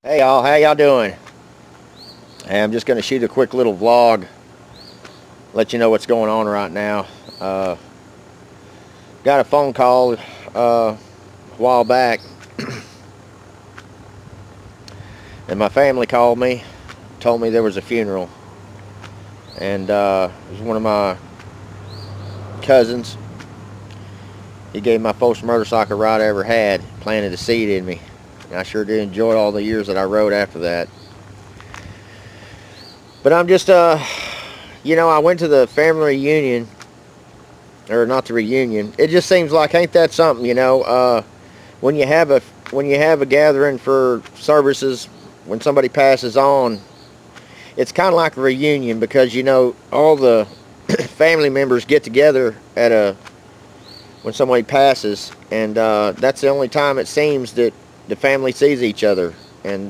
Hey y'all, how y'all doing? Hey, I'm just going to shoot a quick little vlog, let you know what's going on right now. Got a phone call a while back, and my family called me, told me there was a funeral, and it was one of my cousins. He gave my first motorcycle ride I ever had, planted a seed in me, and I sure did enjoy all the years that I rode after that. But I'm just, I went to the family reunion, or not the reunion. It just seems like, ain't that something, when you have a gathering for services, when somebody passes on, it's kind of like a reunion because, all the family members get together when somebody passes, and that's the only time it seems that the family sees each other. And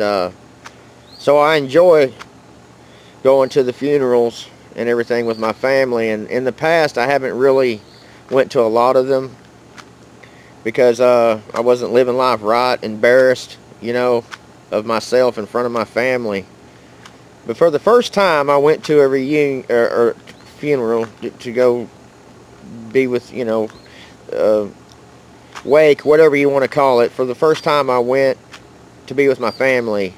so I enjoy going to the funerals and everything with my family, and in the past I haven't really went to a lot of them because I wasn't living life right, embarrassed, of myself in front of my family. But for the first time I went to a reunion or funeral to go be with, wake, whatever you want to call it. For the first time I went to be with my family,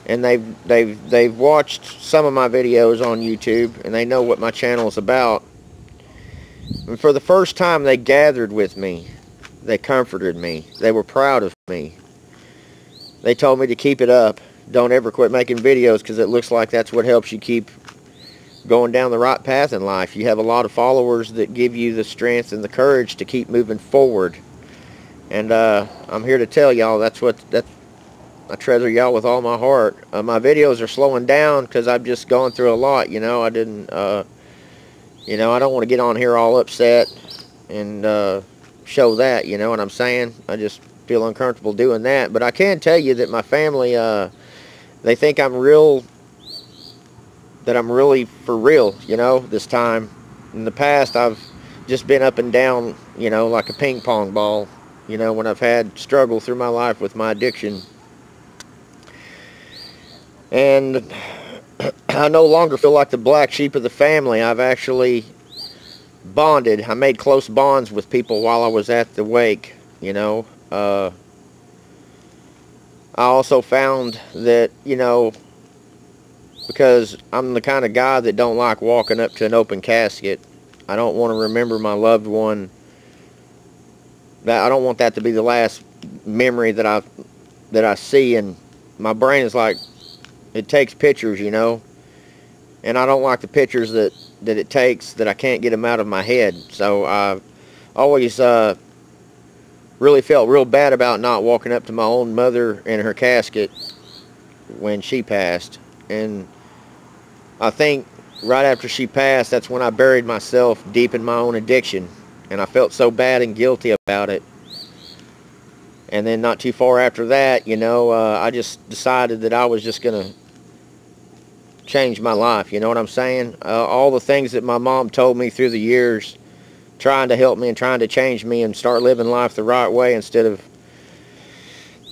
and they've watched some of my videos on YouTube, and they know what my channel is about. And for the first time, they gathered with me. They comforted me. They were proud of me. They told me to keep it up. Don't ever quit making videos, because it looks like that's what helps you keep going down the right path in life. You have a lot of followers that give you the strength and the courage to keep moving forward. And I'm here to tell y'all I treasure y'all with all my heart. My videos are slowing down because I've just gone through a lot. I didn't, I don't want to get on here all upset and show that, you know what I'm saying? I just feel uncomfortable doing that. But I can tell you that my family, they think that I'm really for real, this time. In the past, I've just been up and down, like a ping pong ball, when I've had struggle through my life with my addiction. And I no longer feel like the black sheep of the family. I've actually bonded. I made close bonds with people while I was at the wake, I also found that, because I'm the kind of guy that don't like walking up to an open casket. I don't want to remember my loved one. I don't want that to be the last memory that I see, and my brain is like, it takes pictures, and I don't like the pictures that it takes that I can't get them out of my head. So I always really felt real bad about not walking up to my own mother in her casket when she passed. And I think right after she passed, that's when I buried myself deep in my own addiction, and I felt so bad and guilty about it. And then not too far after that, I just decided that I was just going to change my life, you know what I'm saying? All the things that my mom told me through the years, trying to help me and trying to change me and start living life the right way instead of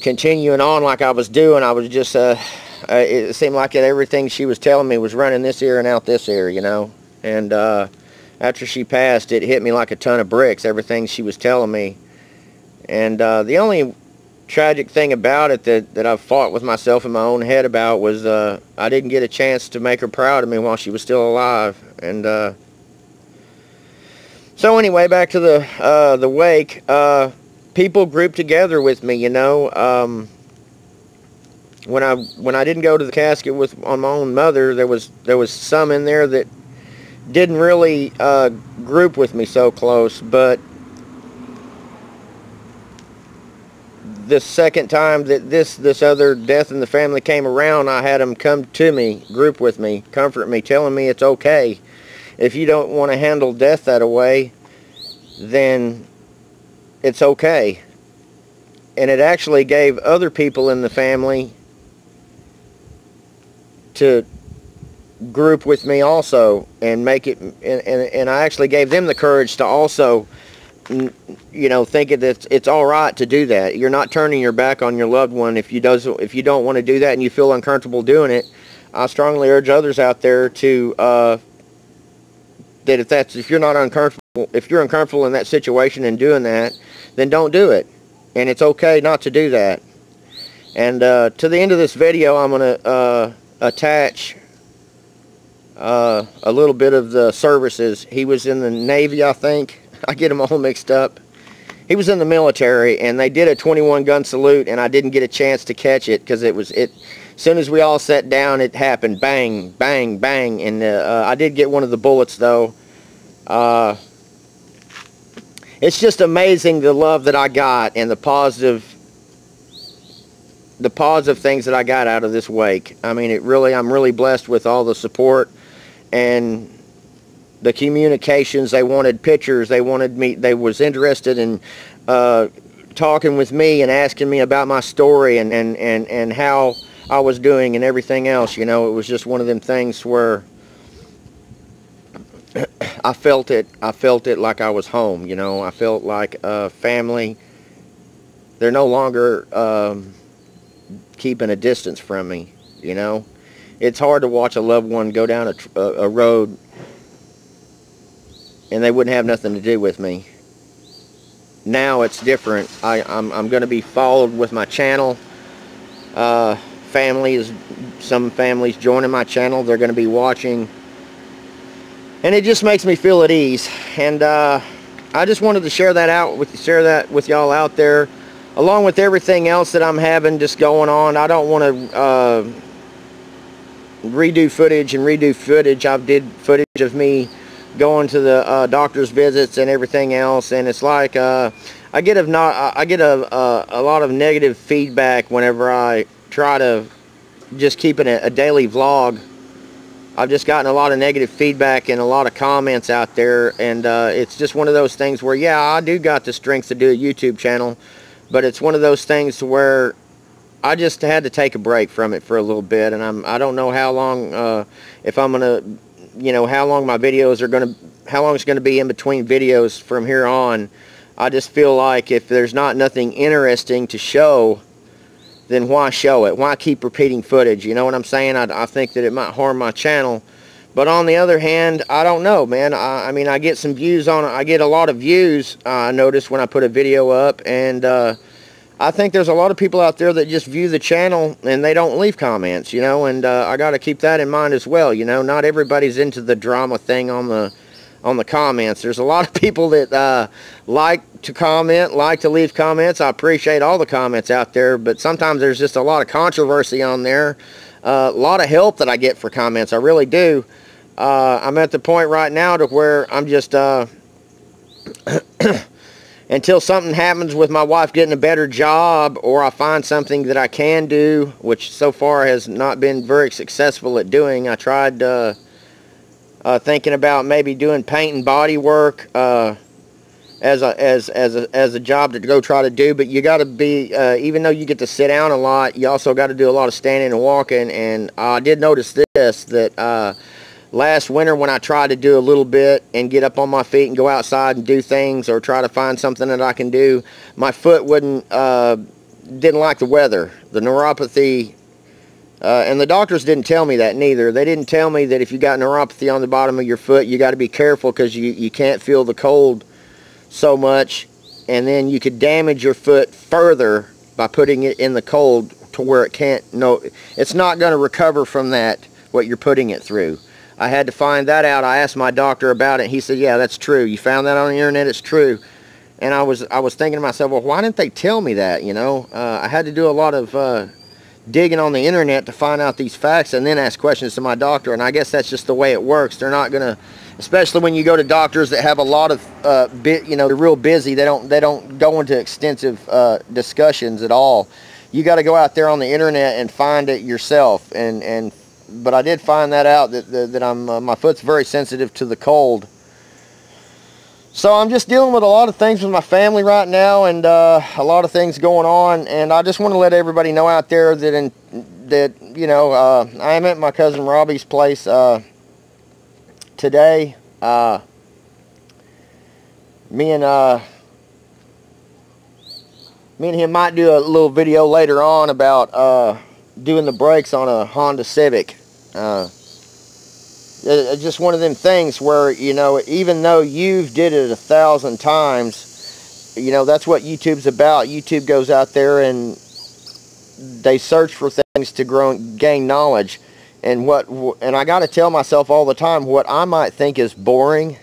continuing on like I was doing. I was just, it seemed like everything she was telling me was running this ear and out this ear, And after she passed, it hit me like a ton of bricks, everything she was telling me. And the only tragic thing about it that I've fought with myself in my own head about was I didn't get a chance to make her proud of me while she was still alive. And so anyway, back to the wake. People grouped together with me, when I didn't go to the casket on my own mother, there was some in there that didn't really group with me so close. But the second time that this other death in the family came around, I had them come to me, group with me, comfort me, telling me it's okay. If you don't want to handle death that way, then it's okay. And it actually gave other people in the family to group with me also and make it, and I actually gave them the courage to also you know, thinking that it's all right to do that. You're not turning your back on your loved one if you don't want to do that and you feel uncomfortable doing it. I strongly urge others out there to that if you're not uncomfortable, if you're uncomfortable in that situation and doing that, then don't do it. And it's okay not to do that. And to the end of this video, I'm going to attach a little bit of the services. He was in the Navy, I think. I get them all mixed up. He was in the military, and they did a 21 gun salute, and I didn't get a chance to catch it because as soon as we all sat down, it happened. Bang, bang, bang. And I did get one of the bullets, though. It's just amazing the love that I got and the positive things that I got out of this wake. I mean, I'm really blessed with all the support and the communications. They wanted pictures. They was interested in talking with me and asking me about my story and how I was doing and everything else. You know, it was just one of them things where I felt it like I was home. You know, I felt like family. They're no longer keeping a distance from me. You know, it's hard to watch a loved one go down a road and they wouldn't have nothing to do with me. Now it's different. I'm going to be followed with my channel. Some families joining my channel. They're going to be watching, and it just makes me feel at ease. And I just wanted to share that with y'all out there, along with everything else that I'm having just going on. I don't want to redo footage. I did footage of me going to the doctor's visits and everything else, and it's like I get a lot of negative feedback whenever I try to just keep it a daily vlog. I've just gotten a lot of negative feedback and a lot of comments out there, and it's just one of those things where, yeah, I do got the strength to do a YouTube channel, but it's one of those things where I just had to take a break from it for a little bit, and I don't know how long, if I'm gonna, you know, how long my videos are gonna, how long it's gonna be in between videos from here on. I just feel like if there's nothing interesting to show, then why show it? Why keep repeating footage? You know what I'm saying? I think that it might harm my channel. But on the other hand, I don't know, man. I mean, I get some views on it. I get a lot of views, I notice, when I put a video up. And I think there's a lot of people out there that just view the channel and they don't leave comments, you know. And I got to keep that in mind as well, you know. Not everybody's into the drama thing on the comments. There's a lot of people that like to comment, like to leave comments. I appreciate all the comments out there, but sometimes there's just a lot of controversy on there. A lot of help that I get for comments. I really do. I'm at the point right now to where I'm just until something happens with my wife getting a better job, or I find something that I can do, which so far has not been very successful at doing. I tried thinking about maybe doing paint and body work as a job to go try to do, but you got to be even though you get to sit down a lot, you also got to do a lot of standing and walking. And I did notice this, that last winter when I tried to do a little bit and get up on my feet and go outside and do things, or try to find something that I can do, my foot didn't like the weather. The neuropathy. And the doctors didn't tell me that neither. They didn't tell me that if you got neuropathy on the bottom of your foot, you got to be careful because you can't feel the cold so much, and then you could damage your foot further by putting it in the cold to where it's not going to recover from that, what you're putting it through. I had to find that out. I asked my doctor about it. He said, yeah, that's true. You found that on the internet, it's true. And I was thinking to myself, well, why didn't they tell me that, you know? I had to do a lot of digging on the internet to find out these facts and then ask questions to my doctor, and I guess that's just the way it works. They're not going to, especially when you go to doctors that have a lot of you know, they're real busy. They don't go into extensive discussions at all. You got to go out there on the internet and find it yourself. But I did find that out, that my foot's very sensitive to the cold. So I'm just dealing with a lot of things with my family right now, and a lot of things going on. And I just want to let everybody know out there that you know, I am at my cousin Robbie's place today. Me and Me and him might do a little video later on about doing the brakes on a Honda Civic. It's just one of them things where, you know, even though you've did it 1,000 times, you know, that's what YouTube's about. YouTube goes out there and they search for things to gain knowledge. And I got to tell myself all the time, what I might think is boring,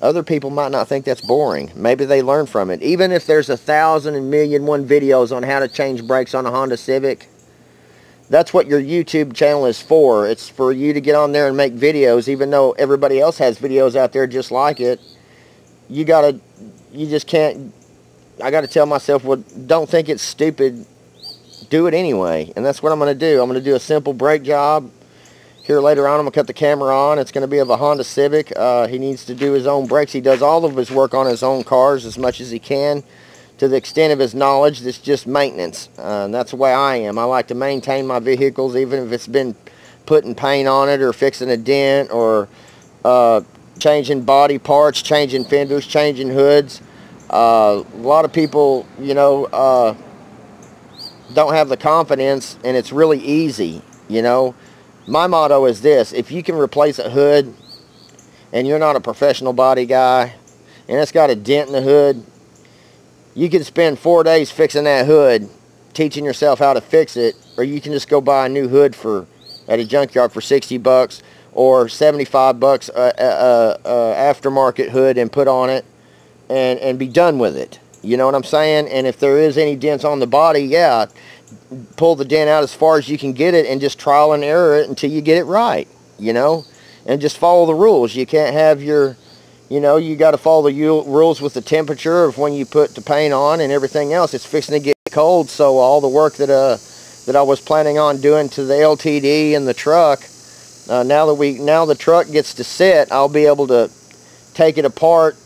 other people might not think that's boring. Maybe they learn from it. Even if there's 1,000 and million one videos on how to change brakes on a Honda Civic, that's what your YouTube channel is for. It's for you to get on there and make videos, even though everybody else has videos out there just like it. You just can't, I got to tell myself, well, don't think it's stupid. Do it anyway. And that's what I'm going to do. I'm going to do a simple brake job. Here later on, I'm going to cut the camera on. It's going to be of a Honda Civic. He needs to do his own brakes. He does all of his work on his own cars as much as he can, to the extent of his knowledge. That's just maintenance. And that's the way I am. I like to maintain my vehicles, even if it's been putting paint on it or fixing a dent or changing body parts, changing fenders, changing hoods. A lot of people, you know, don't have the confidence, and it's really easy, you know. My motto is this: if you can replace a hood and you're not a professional body guy and it's got a dent in the hood, you can spend 4 days fixing that hood, teaching yourself how to fix it, or you can just go buy a new hood at a junkyard for 60 bucks or 75 bucks aftermarket hood and put on it and be done with it. You know what I'm saying? And if there is any dents on the body, yeah, pull the dent out as far as you can get it and just trial and error it until you get it right, you know? And just follow the rules. You can't have your, you know, you got to follow the rules with the temperature of when you put the paint on and everything else. It's fixing to get cold, so all the work that I was planning on doing to the LTD and the truck, now the truck gets to sit, I'll be able to take it apart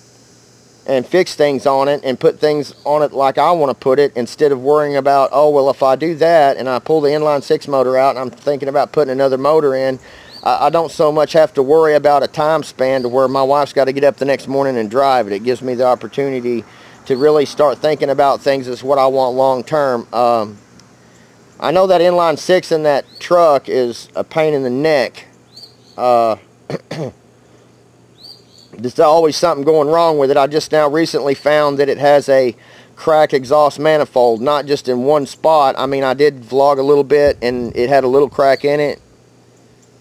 and fix things on it and put things on it like I want to put it, instead of worrying about, oh, well, if I do that and I pull the inline 6 motor out and I'm thinking about putting another motor in, I don't so much have to worry about a time span to where my wife's got to get up the next morning and drive it. It gives me the opportunity to really start thinking about things as what I want long term. I know that inline 6 in that truck is a pain in the neck. There's always something going wrong with it. I just now recently found that it has a crack exhaust manifold, not just in one spot. I mean, I did vlog a little bit and it had a little crack in it,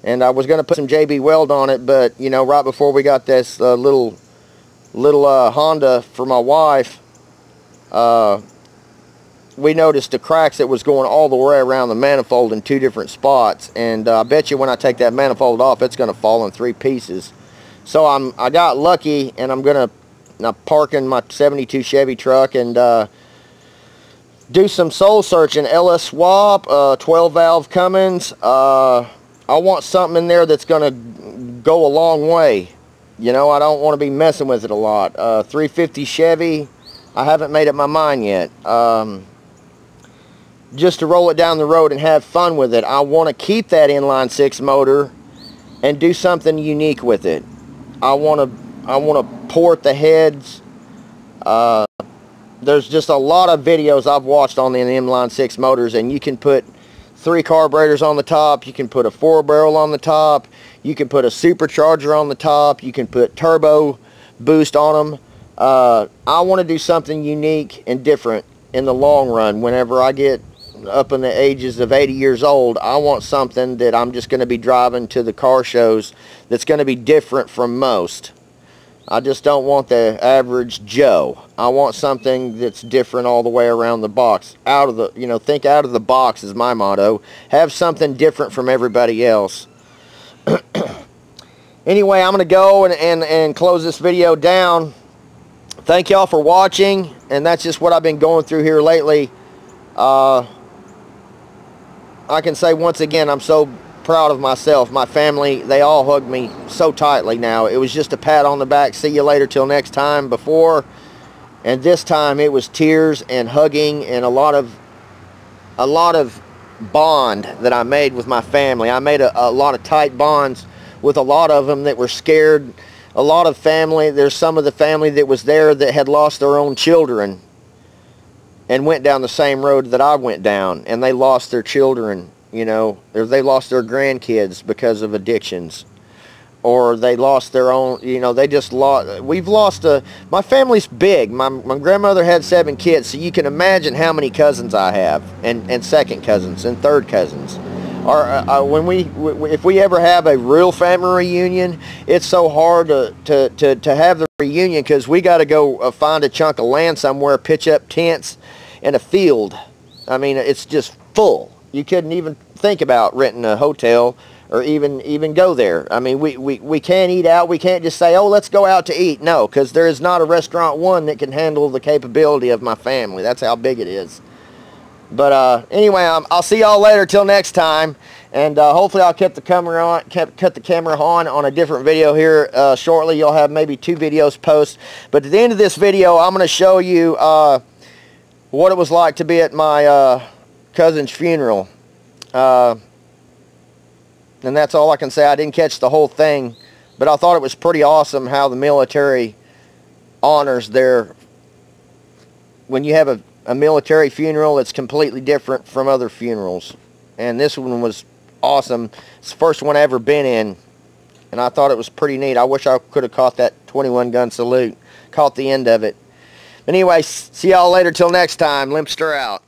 and I was going to put some JB Weld on it, but you know, right before we got this little Honda for my wife, we noticed the cracks that was going all the way around the manifold in 2 different spots, and I bet you when I take that manifold off, it's going to fall in 3 pieces. So I got lucky, and I'm park in my 72 Chevy truck and do some soul searching. LS swap, 12 valve Cummins. I want something in there that's going to go a long way. You know, I don't want to be messing with it a lot. 350 Chevy, I haven't made up my mind yet. Just to roll it down the road and have fun with it. I want to keep that inline 6 motor and do something unique with it. I want to port the heads. There's just a lot of videos I've watched on the inline 6 motors, and you can put 3 carburetors on the top, you can put a 4-barrel on the top, you can put a supercharger on the top, you can put turbo boost on them. I want to do something unique and different in the long run. Whenever I get up in the ages of 80 years old, I want something that I'm just going to be driving to the car shows that's going to be different from most. I just don't want the average Joe. I want something that's different all the way around the box. Think out of the box is my motto. Have something different from everybody else. Anyway, I'm going to go and close this video down. Thank y'all for watching, and that's just what I've been going through here lately. I can say once again, I'm so proud of myself. My family, they all hug me so tightly now. It was just a pat on the back, see you later till next time before, and this time it was tears and hugging and a lot of bond that I made with my family. I made a lot of tight bonds with a lot of them that were scared. A lot of family, there's some of the family that was there that had lost their own children and went down the same road that I went down, and they lost their children, you know, or they lost their grandkids because of addictions, or they lost their own, you know, they just lost, we've lost my family's big. My grandmother had 7 kids, so you can imagine how many cousins I have, and second cousins and third cousins. Or if we ever have a real family reunion, it's so hard to have the reunion, because we got to go find a chunk of land somewhere, pitch up tents in a field. I mean, it's just full. You couldn't even think about renting a hotel or even go there. I mean, we can't eat out. We can't just say, oh, let's go out to eat. No, because there is not a restaurant one that can handle the capability of my family. That's how big it is. But anyway, I'll see y'all later. Till next time, and hopefully I'll cut the camera on a different video here shortly. You'll have maybe 2 videos post. But at the end of this video, I'm going to show you what it was like to be at my cousin's funeral. And that's all I can say. I didn't catch the whole thing, but I thought it was pretty awesome how the military honors their, when you have a military funeral, it's completely different from other funerals. And this one was awesome. It's the first one I ever been in, and I thought it was pretty neat. I wish I could have caught that 21 gun salute, caught the end of it. But anyway, see y'all later. Till next time, Limpster out.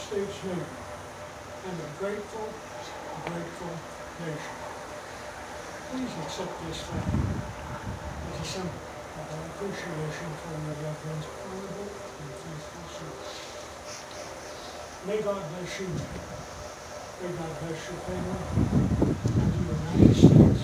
States Navy, and a grateful, grateful nation. Please accept this flag as a symbol of our appreciation for your loved one's honorable and faithful service. May God bless you. May God bless your family and the United States.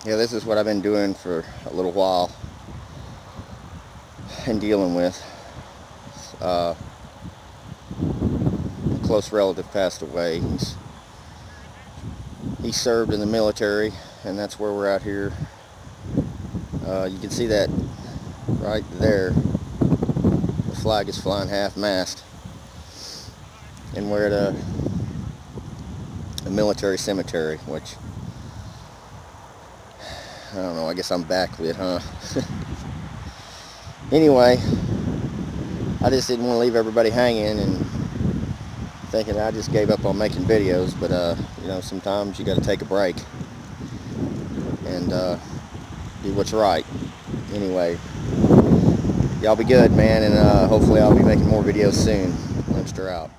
Yeah, this is what I've been doing for a little while and dealing with. A close relative passed away. He served in the military, and that's where we're at here. You can see that right there. The flag is flying half-mast, and we're at a military cemetery, which, I don't know, I guess I'm backlit, huh? Anyway, I just didn't want to leave everybody hanging and thinking I just gave up on making videos, but you know, sometimes you got to take a break and do what's right. Anyway, y'all be good, man, and hopefully I'll be making more videos soon. Limster out.